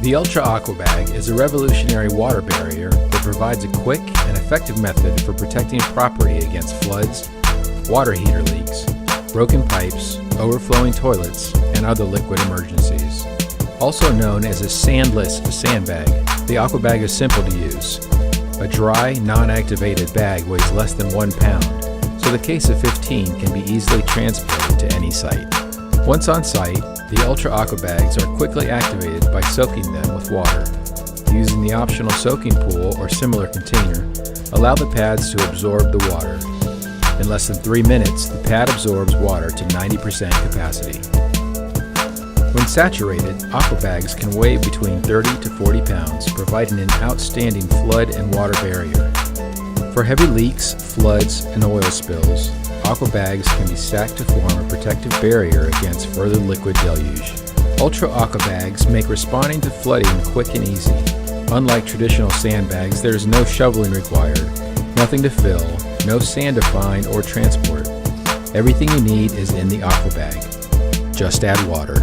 The Ultra Aqua Bag is a revolutionary water barrier that provides a quick and effective method for protecting property against floods, water heater leaks, broken pipes, overflowing toilets, and other liquid emergencies. Also known as a sandless sandbag, the Aqua Bag is simple to use. A dry, non-activated bag weighs less than 1 pound, so the case of 15 can be easily transported to any site. Once on site, the Ultra Aqua Bags are quickly activated by soaking them with water. Using the optional soaking pool or similar container, allow the pads to absorb the water. In less than 3 minutes, the pad absorbs water to 90% capacity. When saturated, Aqua Bags can weigh between 30 to 40 pounds, providing an outstanding flood and water barrier. For heavy leaks, floods, and oil spills, Aqua Bags can be stacked to form a protective barrier against further liquid deluge. Ultra Aqua Bags make responding to flooding quick and easy. Unlike traditional sandbags, there is no shoveling required, nothing to fill, no sand to find or transport. Everything you need is in the Aqua Bag. Just add water.